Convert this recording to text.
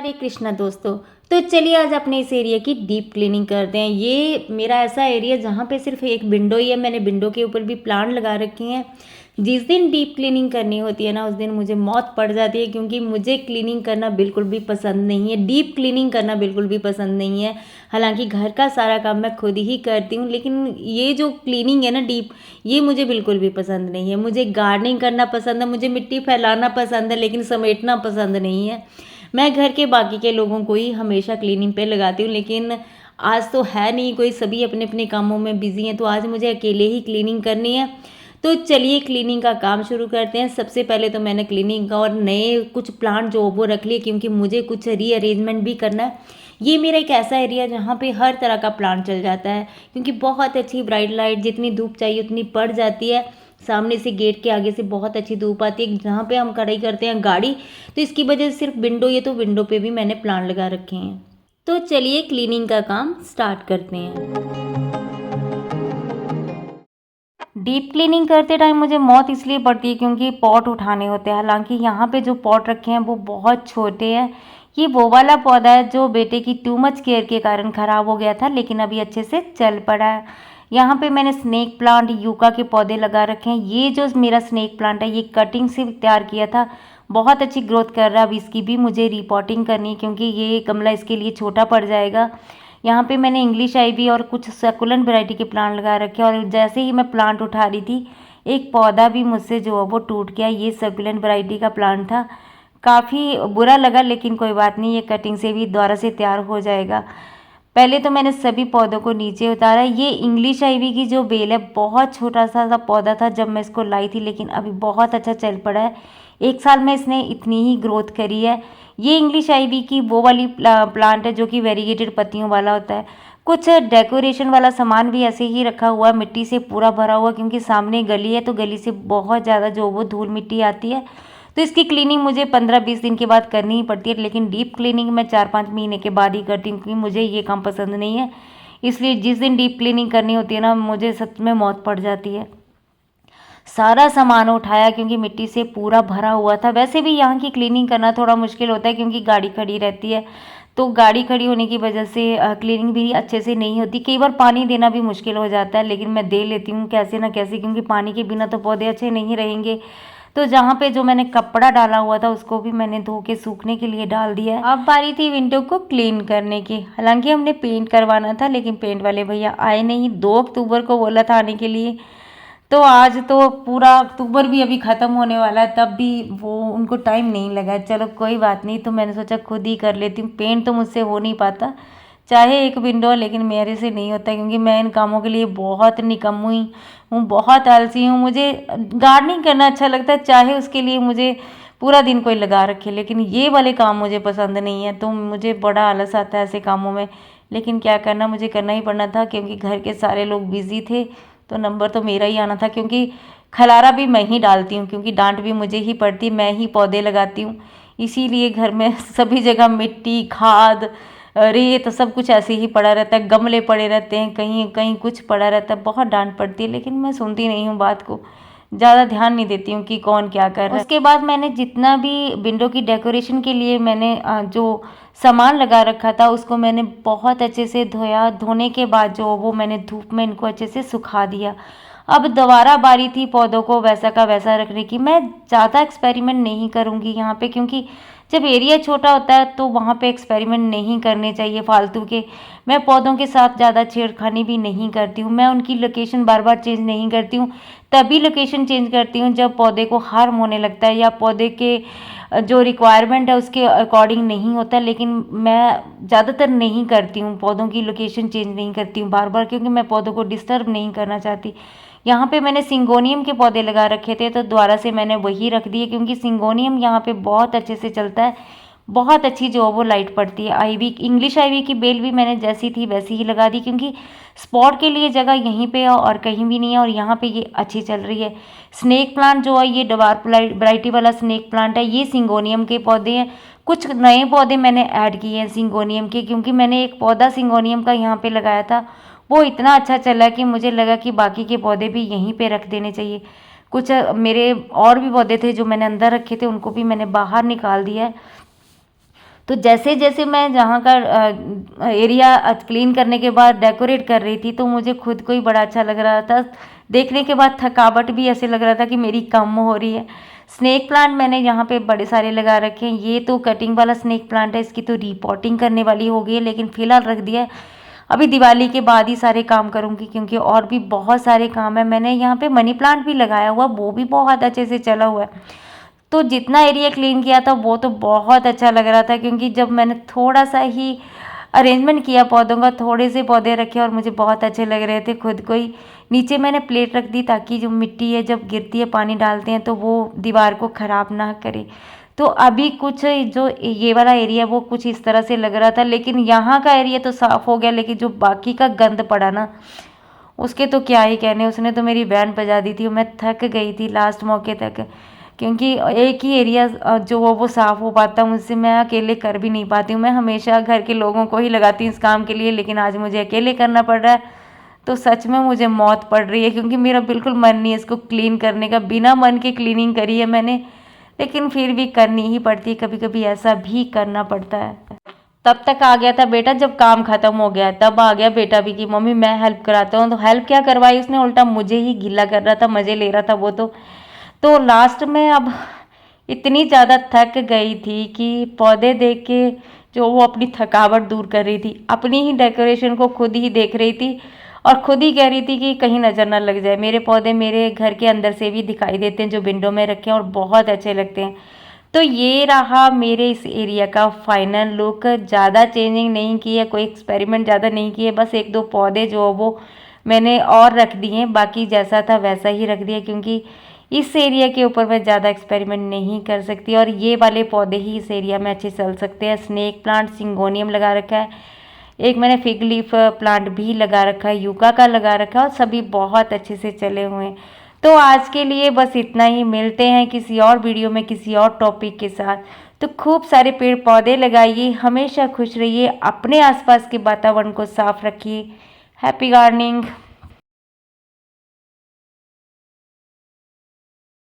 हरे कृष्णा दोस्तों। तो चलिए आज अपने इस एरिया की डीप क्लीनिंग करते हैं। ये मेरा ऐसा एरिया जहाँ पे सिर्फ एक विंडो ही है। मैंने विंडो के ऊपर भी प्लांट लगा रखे हैं। जिस दिन डीप क्लीनिंग करनी होती है ना, उस दिन मुझे मौत पड़ जाती है, क्योंकि मुझे क्लीनिंग करना बिल्कुल भी पसंद नहीं है। डीप क्लीनिंग करना बिल्कुल भी पसंद नहीं है। हालांकि घर का सारा काम मैं खुद ही करती हूँ, लेकिन ये जो क्लीनिंग है ना डीप, ये मुझे बिल्कुल भी पसंद नहीं है। मुझे गार्डनिंग करना पसंद है, मुझे मिट्टी फैलाना पसंद है, लेकिन समेटना पसंद नहीं है। मैं घर के बाकी के लोगों को ही हमेशा क्लीनिंग पे लगाती हूँ, लेकिन आज तो है नहीं कोई, सभी अपने अपने कामों में बिजी हैं, तो आज मुझे अकेले ही क्लीनिंग करनी है। तो चलिए क्लीनिंग का काम शुरू करते हैं। सबसे पहले तो मैंने क्लीनिंग का और नए कुछ प्लांट जो वो रख लिए, क्योंकि मुझे कुछ रीअरेंजमेंट भी करना है। ये मेरा एक ऐसा एरिया जहाँ पे हर तरह का प्लांट चल जाता है, क्योंकि बहुत अच्छी ब्राइट लाइट, जितनी धूप चाहिए उतनी पड़ जाती है। सामने से गेट के आगे से बहुत अच्छी धूप आती है, जहाँ पे हम खड़ी करते हैं गाड़ी, तो इसकी वजह से सिर्फ विंडो, ये तो विंडो पे भी मैंने प्लांट लगा रखे हैं। तो चलिए क्लीनिंग का काम स्टार्ट करते हैं। डीप क्लीनिंग करते टाइम मुझे मौत इसलिए पड़ती है क्योंकि पॉट उठाने होते हैं। हालांकि यहाँ पे जो पॉट रखे हैं वो बहुत छोटे हैं। ये वो वाला पौधा है जो बेटे की टू मच केयर के कारण ख़राब हो गया था, लेकिन अभी अच्छे से चल पड़ा है। यहाँ पे मैंने स्नेक प्लांट, यूका के पौधे लगा रखे हैं। ये जो मेरा स्नेक प्लांट है, ये कटिंग से तैयार किया था, बहुत अच्छी ग्रोथ कर रहा है। अब इसकी भी मुझे रिपोर्टिंग करनी है, क्योंकि ये गमला इसके लिए छोटा पड़ जाएगा। यहाँ पे मैंने इंग्लिश आईवी और कुछ सकुलेंट वैरायटी के प्लांट लगा रखे हैं, और जैसे ही मैं प्लांट उठा रही थी, एक पौधा भी मुझसे जो है वो टूट गया। ये सकुलेंट वैरायटी का प्लांट था, काफ़ी बुरा लगा, लेकिन कोई बात नहीं, ये कटिंग से भी दोबारा से तैयार हो जाएगा। पहले तो मैंने सभी पौधों को नीचे उतारा। ये इंग्लिश आईवी की जो बेल है, बहुत छोटा सा पौधा था जब मैं इसको लाई थी, लेकिन अभी बहुत अच्छा चल पड़ा है। 1 साल में इसने इतनी ही ग्रोथ करी है। ये इंग्लिश आईवी की वो वाली प्लांट है जो कि वेरीगेटेड पत्तियों वाला होता है। कुछ डेकोरेशन वाला सामान भी ऐसे ही रखा हुआ है, मिट्टी से पूरा भरा हुआ, क्योंकि सामने गली है, तो गली से बहुत ज़्यादा जो वो धूल मिट्टी आती है। तो इसकी क्लीनिंग मुझे 15-20 दिन के बाद करनी ही पड़ती है, लेकिन डीप क्लीनिंग मैं 4-5 महीने के बाद ही करती हूँ, क्योंकि मुझे ये काम पसंद नहीं है। इसलिए जिस दिन डीप क्लीनिंग करनी होती है ना, मुझे सच में मौत पड़ जाती है। सारा सामान उठाया, क्योंकि मिट्टी से पूरा भरा हुआ था। वैसे भी यहाँ की क्लीनिंग करना थोड़ा मुश्किल होता है, क्योंकि गाड़ी खड़ी रहती है, तो गाड़ी खड़ी होने की वजह से क्लीनिंग भी अच्छे से नहीं होती। कई बार पानी देना भी मुश्किल हो जाता है, लेकिन मैं दे लेती हूँ कैसे ना कैसे, क्योंकि पानी के बिना तो पौधे अच्छे नहीं रहेंगे। तो जहाँ पे जो मैंने कपड़ा डाला हुआ था, उसको भी मैंने धो के सूखने के लिए डाल दिया है। अब बारी थी विंडो को क्लीन करने की। हालांकि हमने पेंट करवाना था, लेकिन पेंट वाले भैया आए नहीं। 2 अक्टूबर को बोला था आने के लिए, तो आज तो पूरा अक्टूबर भी अभी ख़त्म होने वाला है, तब भी वो उनको टाइम नहीं लगा। चलो कोई बात नहीं, तो मैंने सोचा खुद ही कर लेती हूँ। पेंट तो मुझसे हो नहीं पाता, चाहे एक विंडो, लेकिन मेरे से नहीं होता, क्योंकि मैं इन कामों के लिए बहुत निकम्मी हूँ, बहुत आलसी हूँ। मुझे गार्डनिंग करना अच्छा लगता है, चाहे उसके लिए मुझे पूरा दिन कोई लगा रखे, लेकिन ये वाले काम मुझे पसंद नहीं है। तो मुझे बड़ा आलस आता है ऐसे कामों में, लेकिन क्या करना, मुझे करना ही पड़ना था, क्योंकि घर के सारे लोग बिजी थे, तो नंबर तो मेरा ही आना था। क्योंकि खलारा भी मैं ही डालती हूँ, क्योंकि डांट भी मुझे ही पड़ती, मैं ही पौधे लगाती हूँ, इसीलिए घर में सभी जगह मिट्टी, खाद, रेत, सब कुछ ऐसे ही पड़ा रहता है। गमले पड़े रहते हैं, कहीं कहीं कुछ पड़ा रहता है, बहुत डांट पड़ती है, लेकिन मैं सुनती नहीं हूँ बात को, ज़्यादा ध्यान नहीं देती हूँ कि कौन क्या कर रहा है। उसके बाद मैंने जितना भी विंडो की डेकोरेशन के लिए मैंने जो सामान लगा रखा था, उसको मैंने बहुत अच्छे से धोया। धोने के बाद जो वो मैंने धूप में इनको अच्छे से सुखा दिया। अब दोबारा बारी थी पौधों को वैसा का वैसा रखने की। मैं ज़्यादा एक्सपेरिमेंट नहीं करूँगी यहाँ पे, क्योंकि जब एरिया छोटा होता है तो वहाँ पे एक्सपेरिमेंट नहीं करने चाहिए फालतू के। मैं पौधों के साथ ज़्यादा छेड़खानी भी नहीं करती हूँ। मैं उनकी लोकेशन बार बार चेंज नहीं करती हूँ। तभी लोकेशन चेंज करती हूँ जब पौधे को हार्म होने लगता है, या पौधे के जो रिक्वायरमेंट है उसके अकॉर्डिंग नहीं होता। लेकिन मैं ज़्यादातर नहीं करती हूँ, पौधों की लोकेशन चेंज नहीं करती हूँ बार बार, क्योंकि मैं पौधों को डिस्टर्ब नहीं करना चाहती। यहाँ पे मैंने सिंगोनियम के पौधे लगा रखे थे, तो दोबारा से मैंने वही रख दिए, क्योंकि सिंगोनियम यहाँ पे बहुत अच्छे से चलता है, बहुत अच्छी जो वो लाइट पड़ती है। आईवी, इंग्लिश आईवी की बेल भी मैंने जैसी थी वैसी ही लगा दी, क्योंकि स्पॉट के लिए जगह यहीं पे है और कहीं भी नहीं है, और यहाँ पे ये अच्छी चल रही है। स्नेक प्लांट जो है, ये डवार्फ वैरायटी वाला स्नेक प्लांट है, ये सिंगोनियम के पौधे हैं। कुछ नए पौधे मैंने ऐड किए हैं सिंगोनियम के, क्योंकि मैंने एक पौधा सिंगोनियम का यहाँ पे लगाया था, वो इतना अच्छा चला कि मुझे लगा कि बाकी के पौधे भी यहीं पे रख देने चाहिए। कुछ मेरे और भी पौधे थे जो मैंने अंदर रखे थे, उनको भी मैंने बाहर निकाल दिया है। तो जैसे जैसे मैं जहाँ का एरिया क्लीन करने के बाद डेकोरेट कर रही थी तो मुझे खुद को ही बड़ा अच्छा लग रहा था। देखने के बाद थकावट भी ऐसे लग रहा था कि मेरी कम हो रही है। स्नेक प्लांट मैंने यहाँ पे बड़े सारे लगा रखे हैं। ये तो कटिंग वाला स्नेक प्लांट है, इसकी तो रिपोर्टिंग करने वाली हो गई है, लेकिन फ़िलहाल रख दिया है। अभी दिवाली के बाद ही सारे काम करूँगी क्योंकि और भी बहुत सारे काम है। मैंने यहाँ पे मनी प्लांट भी लगाया हुआ, वो भी बहुत अच्छे से चला हुआ है। तो जितना एरिया क्लीन किया था वो तो बहुत अच्छा लग रहा था, क्योंकि जब मैंने थोड़ा सा ही अरेंजमेंट किया पौधों का, थोड़े से पौधे रखे और मुझे बहुत अच्छे लग रहे थे खुद को ही। नीचे मैंने प्लेट रख दी ताकि जो मिट्टी है जब गिरती है पानी डालते हैं तो वो दीवार को ख़राब ना करे। तो अभी कुछ जो ये वाला एरिया वो कुछ इस तरह से लग रहा था, लेकिन यहाँ का एरिया तो साफ़ हो गया, लेकिन जो बाकी का गंद पड़ा ना उसके तो क्या ही कहने। उसने तो मेरी बैंड बजा दी थी। मैं थक गई थी लास्ट मौके तक, क्योंकि एक ही एरिया जो वो साफ़ हो पाता मुझसे, मैं अकेले कर भी नहीं पाती हूँ। मैं हमेशा घर के लोगों को ही लगाती हूँ इस काम के लिए, लेकिन आज मुझे अकेले करना पड़ रहा है। तो सच में मुझे मौत पड़ रही है, क्योंकि मेरा बिल्कुल मन नहीं है इसको क्लीन करने का। बिना मन के क्लीनिंग करी है मैंने, लेकिन फिर भी करनी ही पड़ती है, कभी कभी ऐसा भी करना पड़ता है। तब तक आ गया था बेटा, जब काम खत्म हो गया तब आ गया बेटा भी कि मम्मी मैं हेल्प कराता हूँ। तो हेल्प क्या करवाई उसने, उल्टा मुझे ही गीला कर रहा था, मज़े ले रहा था वो तो लास्ट में अब इतनी ज़्यादा थक गई थी कि पौधे देख के जो वो अपनी थकावट दूर कर रही थी, अपनी ही डेकोरेशन को खुद ही देख रही थी और खुद ही कह रही थी कि कहीं नज़र ना लग जाए। मेरे पौधे मेरे घर के अंदर से भी दिखाई देते हैं जो विंडो में रखे हैं और बहुत अच्छे लगते हैं। तो ये रहा मेरे इस एरिया का फाइनल लुक। ज़्यादा चेंजिंग नहीं की है, कोई एक्सपेरिमेंट ज़्यादा नहीं किए, बस एक दो पौधे जो वो मैंने और रख दिए, बाकी जैसा था वैसा ही रख दिया, क्योंकि इस एरिया के ऊपर मैं ज़्यादा एक्सपेरिमेंट नहीं कर सकती और ये वाले पौधे ही इस एरिया में अच्छे चल सकते हैं। स्नेक प्लांट सिंगोनियम लगा रखा है, एक मैंने फिग लीफ प्लांट भी लगा रखा है, यूका का लगा रखा है और सभी बहुत अच्छे से चले हुए हैं। तो आज के लिए बस इतना ही। मिलते हैं किसी और वीडियो में किसी और टॉपिक के साथ। तो खूब सारे पेड़ पौधे लगाइए, हमेशा खुश रहिए, अपने आसपास के वातावरण को साफ रखिए। Happy gardening.